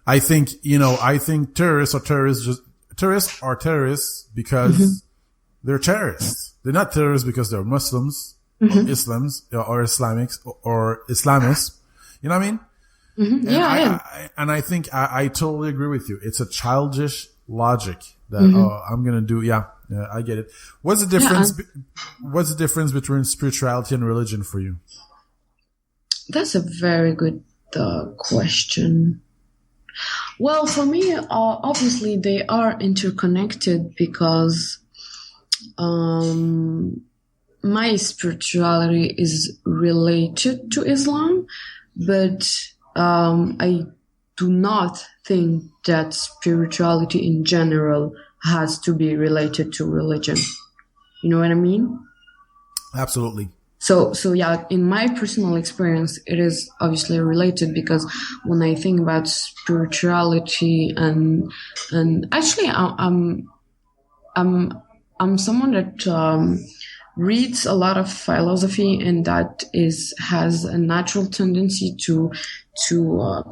I think terrorists are terrorists because they're terrorists. They're not terrorists because they're Muslims or Islams or Islamists. You know what I mean? Mm-hmm. And I think I totally agree with you. It's a childish logic that, I'm going to do. Yeah, I get it. What's the difference? What's the difference between spirituality and religion for you? That's a very good question. Well, for me, obviously they are interconnected because my spirituality is related to Islam, but I do not think that spirituality in general has to be related to religion. You know what I mean? Absolutely. So yeah, in my personal experience, it is obviously related, because when I think about spirituality and actually I'm someone that reads a lot of philosophy, and that has a natural tendency to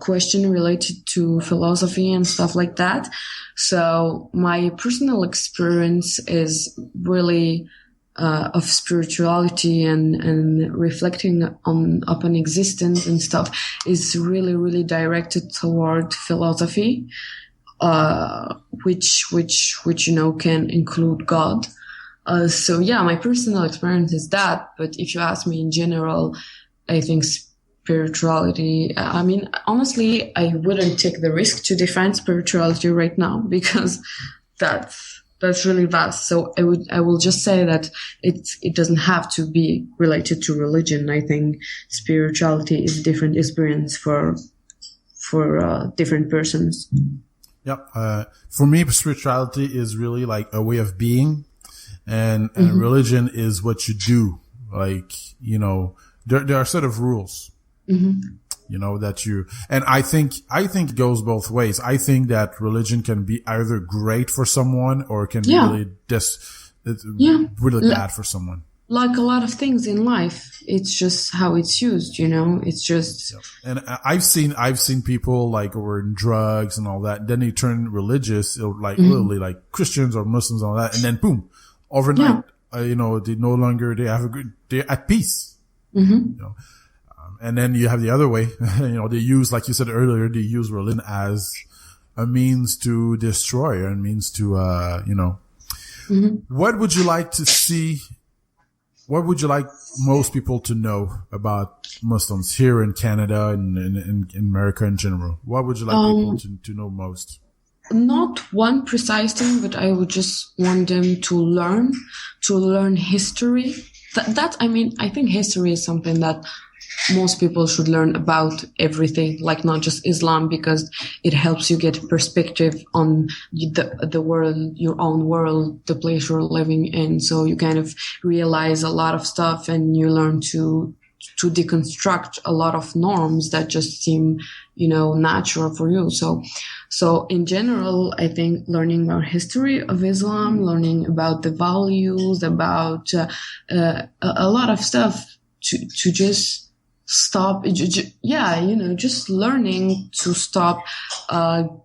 question related to philosophy and stuff like that. So my personal experience is really of spirituality and reflecting upon existence and stuff is really, really directed toward philosophy, which can include God. So yeah, my personal experience is that. But if you ask me in general, I think spirituality, I mean, honestly, I wouldn't take the risk to define spirituality right now, because that's really vast. So I will just say that it doesn't have to be related to religion. I think spirituality is a different experience for different persons. Yep. For me, spirituality is really like a way of being, and religion is what you do. Like, there are set of rules, that and I think it goes both ways. I think that religion can be either great for someone or it can be really bad for someone. Like a lot of things in life, it's just how it's used, it's just. And I've seen people like who are in drugs and all that. Then they turn religious, literally like Christians or Muslims and all that. And then boom, overnight, they no longer, they're at peace. And then you have the other way, they use, like you said earlier, they use religion as a means to destroy, and means to, What would you like to see? What would you like most people to know about Muslims here in Canada and in America in general? What would you like people to know most? Not one precise thing, but I would just want them to learn history. I think history is something that most people should learn about everything, like not just Islam, because it helps you get perspective on the world, your own world, the place you're living in. So you kind of realize a lot of stuff, and you learn to to deconstruct a lot of norms that just seem, natural for you. So in general, I think learning about history of Islam, learning about the values, about a lot of stuff to just stop, just learning to stop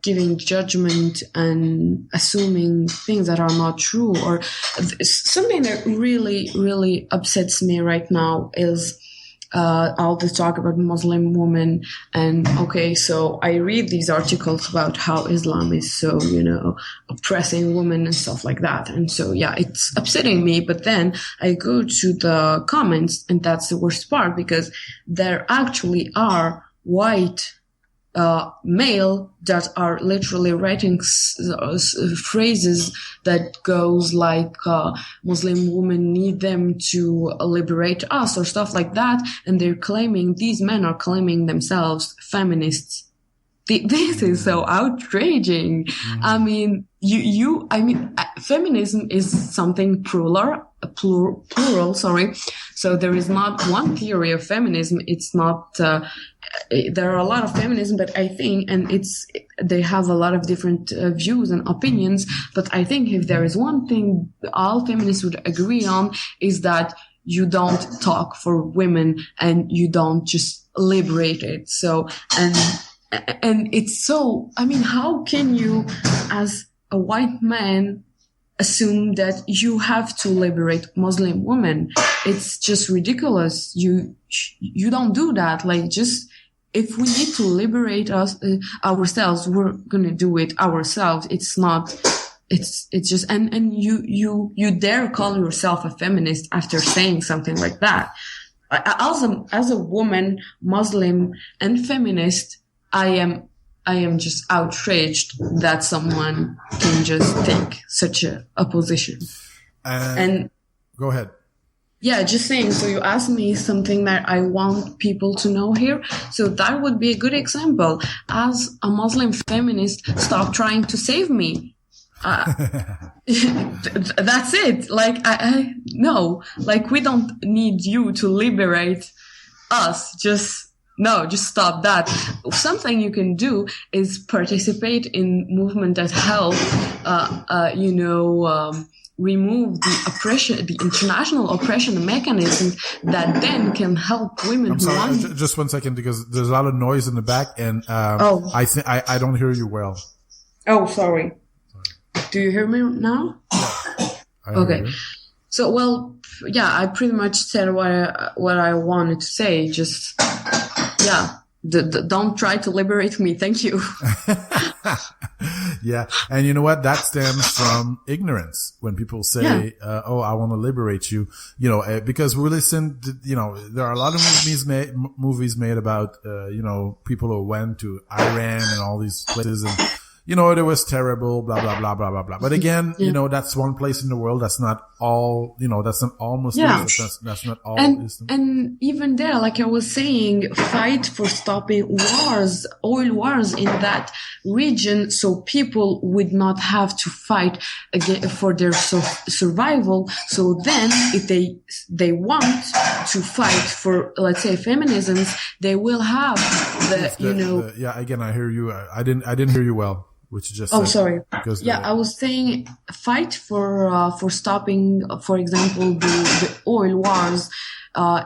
giving judgment and assuming things that are not true. Or something that really, really upsets me right now is all the talk about Muslim women. And okay, so I read these articles about how Islam is so, oppressing women and stuff like that. And so, yeah, it's upsetting me. But then I go to the comments, and that's the worst part, because there actually are white male that are literally writing phrases that goes like Muslim women need them to liberate us or stuff like that, and these men are claiming themselves feminists. This is so outraging. I mean, feminism is something plural, sorry. So there is not one theory of feminism. It's not, there are a lot of feminism, but I think, and they have a lot of different views and opinions, but I think if there is one thing all feminists would agree on, is that you don't talk for women and you don't just liberate it. So, and it's so, how can you, as a white man, assume that you have to liberate Muslim women? It's just ridiculous. You don't do that. Like, just, if we need to liberate ourselves, we're gonna do it ourselves. It's not, it's just, and you dare call yourself a feminist after saying something like that. As a woman, Muslim and feminist, I am just outraged that someone can just take such a position. And go ahead. Yeah, just saying. So you asked me something that I want people to know here. So that would be a good example. As a Muslim feminist, stop trying to save me. That's it. Like, no, like, we don't need you to liberate us. Just stop that. Something you can do is participate in movement that help, remove the oppression, the international oppression mechanisms that then can help women. I'm sorry, just 1 second, because there's a lot of noise in the back, and I think I don't hear you well. Oh, sorry. Do you hear me now? Okay. So, well, yeah, I pretty much said what I wanted to say. Just, yeah, don't try to liberate me. Thank you. Yeah. And you know what? That stems from ignorance. When people say, oh, I want to liberate you, because we listen to, there are a lot of movies made about, people who went to Iran and all these places, and, it was terrible, blah, blah, blah, blah, blah, blah. But again, that's one place in the world. That's not all, that's not all Muslims. Yeah. That's not all Islam. And even there, like I was saying, fight for stopping wars, oil wars in that region, so people would not have to fight again for their survival. So then, if they want to fight for, let's say, feminisms, they will have yeah, again, I hear you. I didn't hear you well. Which you just said, sorry. I was saying fight for stopping, for example, the oil wars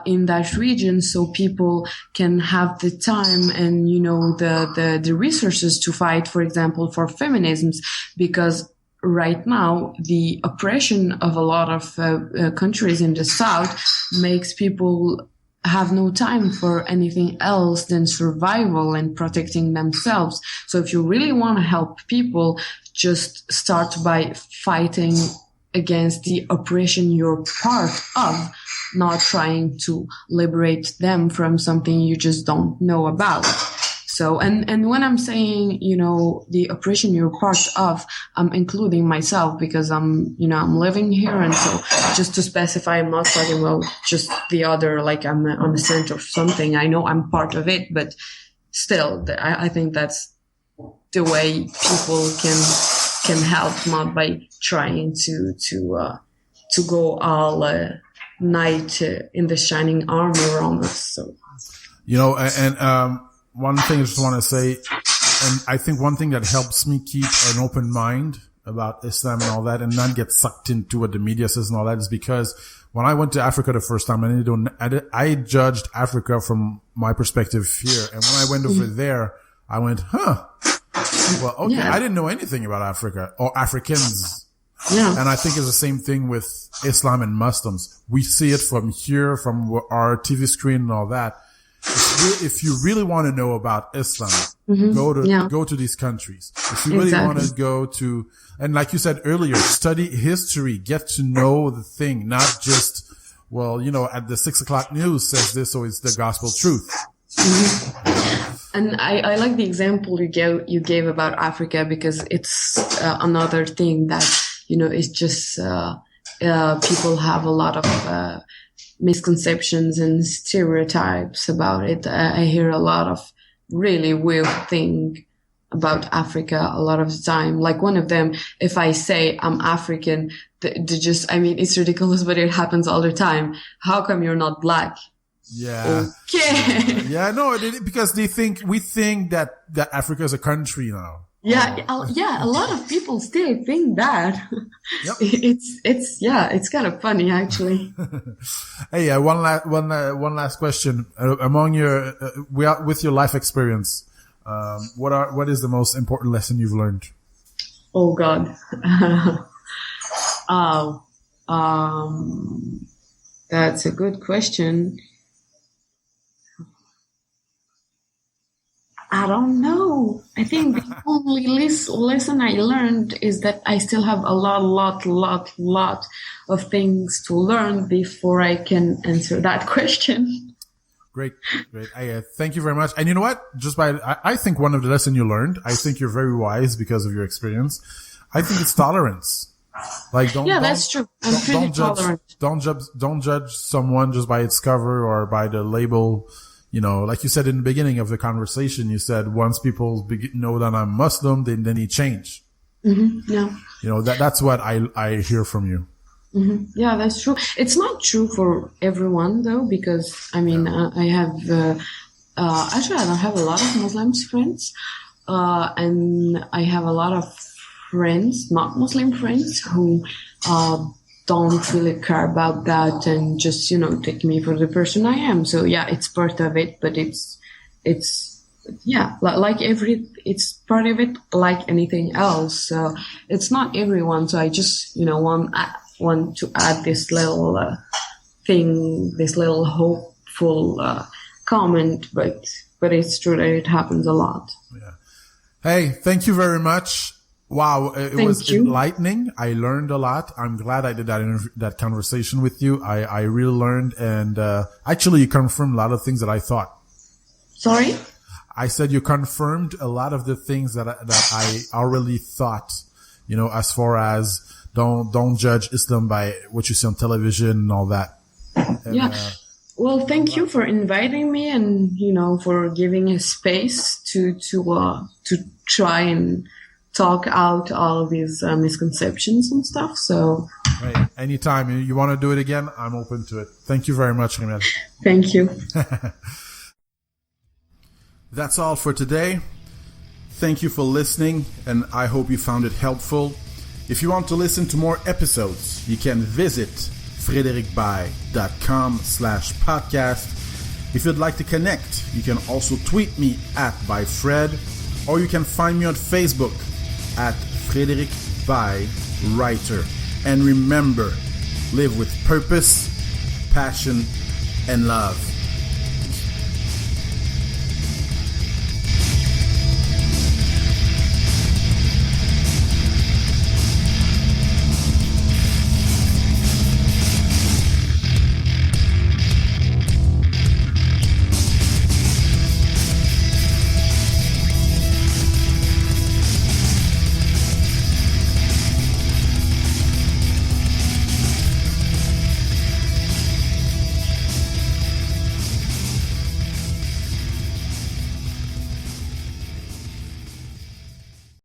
in that region, so people can have the time and the resources to fight, for example, for feminisms, because right now the oppression of a lot of countries in the South makes people have no time for anything else than survival and protecting themselves. So if you really want to help people, just start by fighting against the oppression you're part of, not trying to liberate them from something you just don't know about. So, and when I'm saying, the oppression you're part of, I'm including myself, because I'm living here. And so just to specify, I'm not talking about just the other, like I'm on the center of something. I know I'm part of it, but still, I think that's the way people can help, not by trying to go all knight in the shining armor on us. So, one thing I just want to say, and I think one thing that helps me keep an open mind about Islam and all that, and not get sucked into what the media says and all that, is because when I went to Africa the first time, I judged Africa from my perspective here, and when I went over there, I went, well, okay, I didn't know anything about Africa or Africans. Yeah. And I think it's the same thing with Islam and Muslims. We see it from here, from our TV screen and all that. If you really want to know about Islam, go to these countries. If you really want to go to, and like you said earlier, study history, get to know the thing, not just, at the 6:00 news says this, so it's the gospel truth. And I like the example you gave about Africa, because it's another thing that, it's just people have a lot of misconceptions and stereotypes about it. I hear a lot of really weird thing about Africa a lot of the time. Like one of them, if I say I'm African, it's ridiculous, but it happens all the time. How come you're not black? Yeah. Okay. Yeah, no, because we think that Africa is a country now. Yeah, a lot of people still think that. Yep. It's kind of funny actually. Hey, one last question. Among with your life experience, what is the most important lesson you've learned? Oh God. That's a good question. I don't know. I think the only lesson I learned is that I still have a lot of things to learn before I can answer that question. Great. Thank you very much. And you know what? I think one of the lessons you learned, I think you're very wise because of your experience. I think it's tolerance. Like, that's true. I'm pretty tolerant. Don't judge someone just by its cover or by the label. Like you said in the beginning of the conversation, you said once people know that I'm Muslim, then they change. Mm-hmm. Yeah. That's what I hear from you. Mm-hmm. Yeah, that's true. It's not true for everyone though, because I have, actually I don't have a lot of Muslim friends, and I have a lot of friends, not Muslim friends, who, don't really care about that and just, take me for the person I am. So yeah, it's part of it, but it's part of it like anything else. So it's not everyone. So I just, want to add this little thing, this little hopeful comment, but it's true that it happens a lot. Yeah. Hey, thank you very much. Wow, it was enlightening. I learned a lot. I'm glad I did that conversation with you. I really learned, and actually you confirmed a lot of things that I thought. Sorry? I said you confirmed a lot of the things that I already thought, as far as don't judge Islam by what you see on television and all that. And, yeah. Well, thank you for inviting me and, for giving a space to try and talk out all of these misconceptions and stuff. So, right. Anytime you want to do it again, I'm open to it. Thank you very much, Rimel. Thank you. That's all for today. Thank you for listening, and I hope you found it helpful. If you want to listen to more episodes, you can visit fredericbai.com/podcast. If you'd like to connect, you can also tweet me @byfred, or you can find me on Facebook @Frederic Bai Writer. And remember, live with purpose, passion, and love.